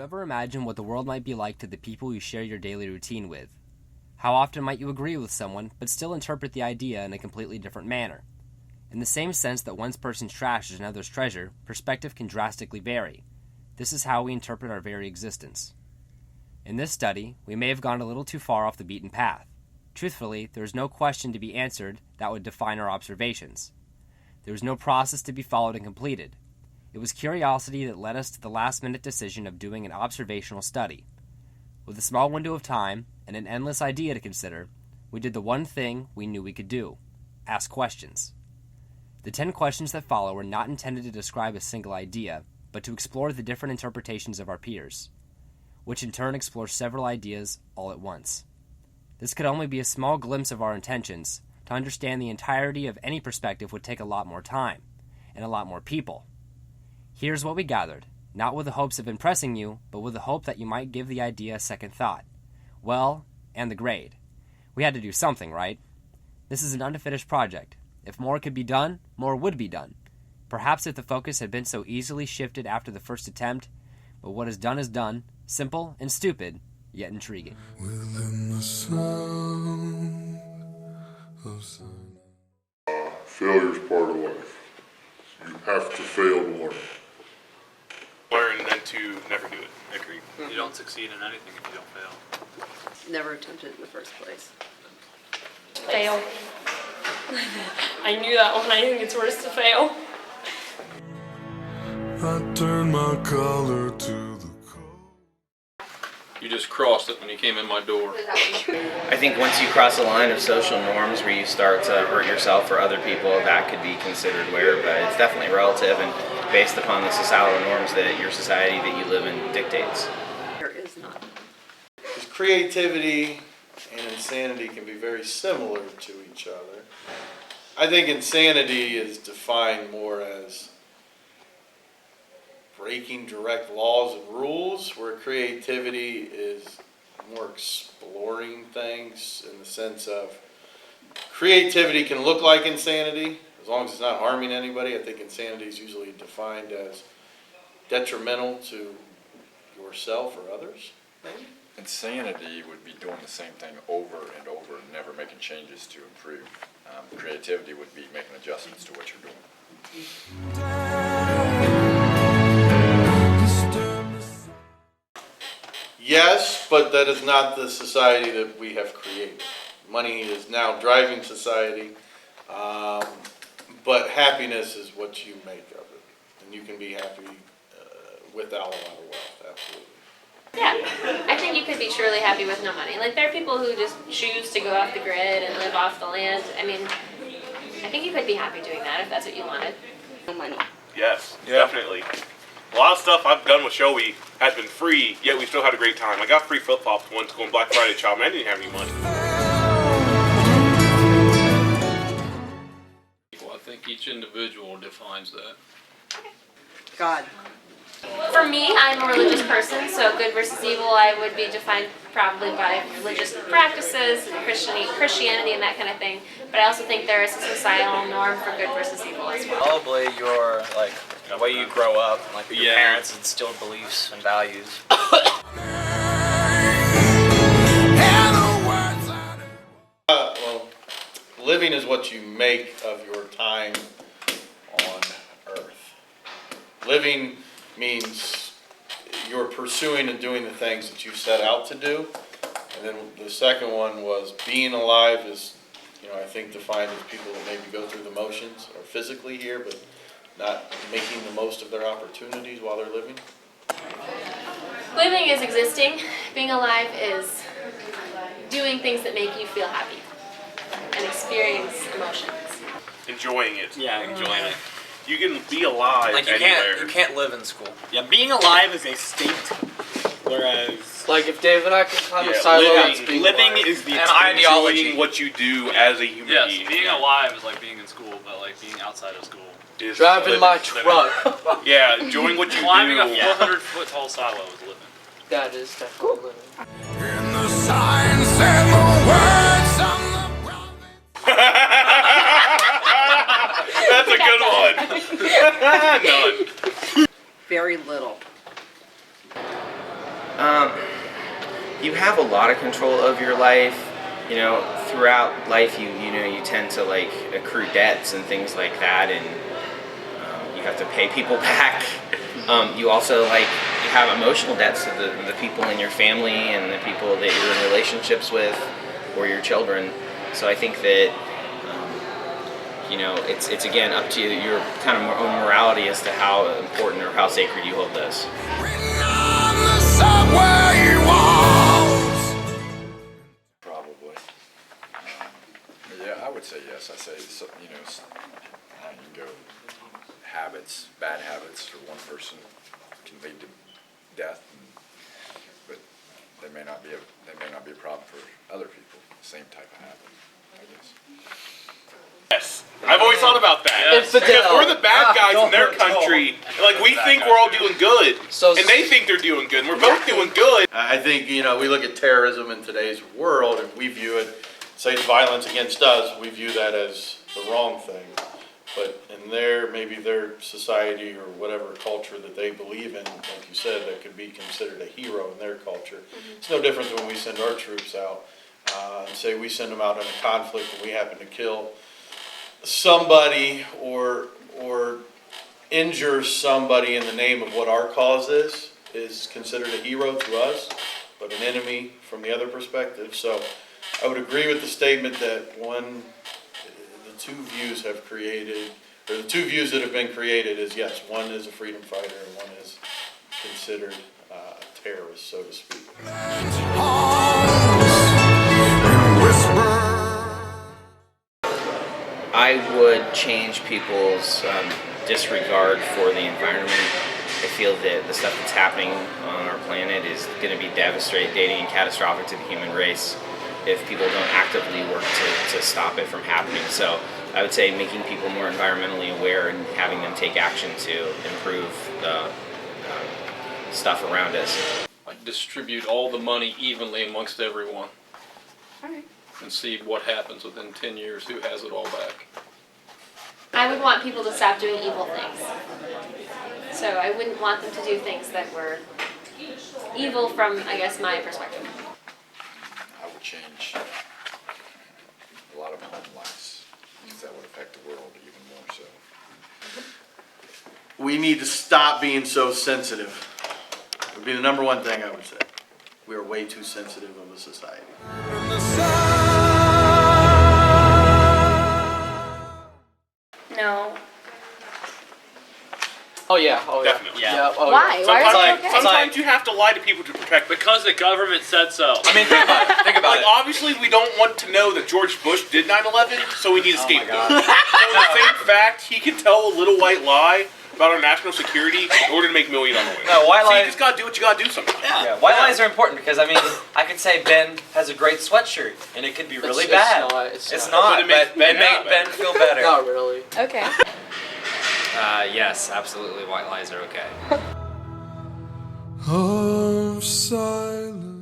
ever imagine what the world might be like to the people you share your daily routine with? How often might you agree with someone, but still interpret the idea in a completely different manner? In the same sense that one person's trash is another's treasure, perspective can drastically vary. This is how we interpret our very existence. In this study, we may have gone a little too far off the beaten path. Truthfully, there is no question to be answered that would define our observations. There was no process to be followed and completed. It was curiosity that led us to the last-minute decision of doing an observational study. With a small window of time and an endless idea to consider, we did the one thing we knew we could do: ask questions. The 10 questions that follow are not intended to describe a single idea, but to explore the different interpretations of our peers, which in turn explore several ideas all at once. This could only be a small glimpse of our intentions. To understand the entirety of any perspective would take a lot more time, and a lot more people. Here's what we gathered, not with the hopes of impressing you, but with the hope that you might give the idea a second thought. Well, and the grade. We had to do something, right? This is an unfinished project. If more could be done, more would be done. Perhaps if the focus had been so easily shifted after the first attempt, but what is done, simple and stupid, yet intriguing. Within the sound of silence. Failure's part of life. You have to fail to learn. Learn and then to never do it. Agree. You don't succeed in anything if you don't fail. Never attempted in the first place. Fail. I knew that one. I think it's worse to fail. I turn my collar to the cold. You just crossed it when you came in my door. I think once you cross a line of social norms where you start to hurt yourself or other people, that could be considered wear, but it's definitely relative and based upon the societal norms that your society that you live in dictates. There is none. Because creativity and insanity can be very similar to each other. I think insanity is defined more as breaking direct laws and rules, where creativity is more exploring things in the sense of creativity can look like insanity as long as it's not harming anybody. I think insanity is usually defined as detrimental to yourself or others, maybe. Insanity would be doing the same thing over and over and never making changes to improve. Creativity would be making adjustments to what you're doing. Yes, but that is not the society that we have created. Money is now driving society, but happiness is what you make of it. And you can be happy without a lot of wealth, absolutely. Yeah, I think you could be truly happy with no money. Like, there are people who just choose to go off the grid and live off the land. I mean, I think you could be happy doing that if that's what you wanted. No money. Yes, definitely. A lot of stuff I've done with Shoei has been free, yet we still had a great time. I got free flip-flops once going Black Friday shopping. I didn't have any money. Well, I think each individual defines that. God. For me, I'm a religious person, so good versus evil I would be defined probably by religious practices and Christianity and that kind of thing. But I also think there is a societal norm for good versus evil as well. Probably your, the way you grow up, your parents instilled beliefs and values. Well, living is what you make of your time on Earth. Living means you're pursuing and doing the things that you set out to do. And then the second one was being alive is, I think defined as people that maybe go through the motions or physically here, but not making the most of their opportunities while they're living. Living is existing. Being alive is doing things that make you feel happy and experience emotions. Enjoying it. Yeah, enjoying it. You can be alive anywhere. You can't live in school. Yeah, being alive is a state, whereas If Dave and I can climb a silo, living is the an ideology. enjoying what you do as a human being. yes, being alive is like being in school, but like being outside of school. Is Driving living. my truck. Yeah, enjoying what you Climbing do. a 400-foot tall silo is living. That is definitely living. In the signs and the words on the promise. That's a good one. None. Very little. You have a lot of control of your life. You know, throughout life, you tend to like accrue debts and things like that, and you have to pay people back. You also you have emotional debts to the people in your family and the people that you're in relationships with, or your children. So I think that it's again up to your kind of own morality as to how important or how sacred you hold this. Probably. Yeah, I would say yes. I say, you can go bad habits for one person can lead to death, but they may not be a problem for other people. Same type of habit, I guess. Yes, I've always thought about that. Yes. Because we're the bad guys in their country. Like, we think we're all doing good, and they think they're doing good, and we're both doing good. I think, we look at terrorism in today's world and we view it, say it's violence against us, we view that as the wrong thing. But in maybe their society or whatever culture that they believe in, like you said, that could be considered a hero in their culture. It's no different than when we send our troops out. And say we send them out in a conflict and we happen to kill somebody or injure somebody in the name of what our cause is considered a hero to us, but an enemy from the other perspective. So I would agree with the statement that the two views that have been created is, yes, one is a freedom fighter and one is considered a terrorist, so to speak. I would change people's disregard for the environment. I feel that the stuff that's happening on our planet is going to be devastating and catastrophic to the human race if people don't actively work to stop it from happening. So I would say making people more environmentally aware and having them take action to improve the stuff around us. Like distribute all the money evenly amongst everyone. Alright. And see what happens within 10 years, who has it all back. I would want people to stop doing evil things. So I wouldn't want them to do things that were evil from, I guess, my perspective. I would change a lot of home lives, because that would affect the world even more so. We need to stop being so sensitive. Would be the number one thing I would say. We are way too sensitive of a society. No. Oh yeah. Definitely. Yeah. Oh, Why? Yeah. Why are they okay? Sometimes you have to lie to people to protect. Because the government said so. I mean, think about it. Think about Like, obviously, we don't want to know that George Bush did 9/11, so we need a scapegoat. So the same fact, he can tell a little white lie about our national security in order to make millions on the way. No, white So you lies. just gotta do what you gotta do sometimes. Yeah, white lies are important because I could say Ben has a great sweatshirt and it could be really bad. It's It's not. not, But it makes but it Ben made Ben feel better. Not really. Okay. Yes, absolutely. White lies are okay. Of silence.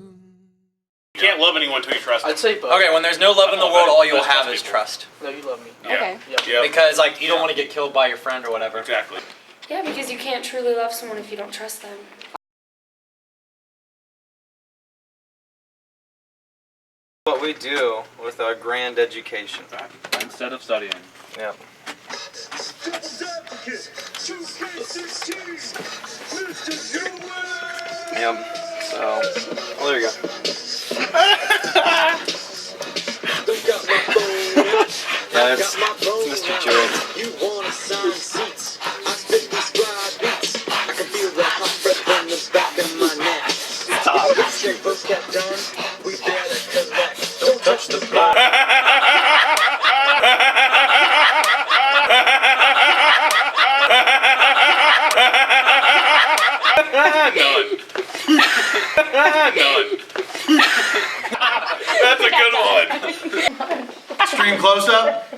You can't love anyone until you trust them. I'd say both. Okay, when there's no love in the world, all you'll have is trust. No, you love me. Okay. Yeah. Because like you don't want to get killed by your friend or whatever. Exactly. Yeah, because you can't truly love someone if you don't trust them. What we do with our grand education. Instead of studying. Yep. Yep. So, well, there you go. Yeah, it's Mr. Jewett. You wanna sign seats? I spit these dry beats. I can feel the hot breath in the back of my neck. Stop. Let's get first cat done. We better collect. Don't touch the blood. None. That's a good one. Extreme close-up.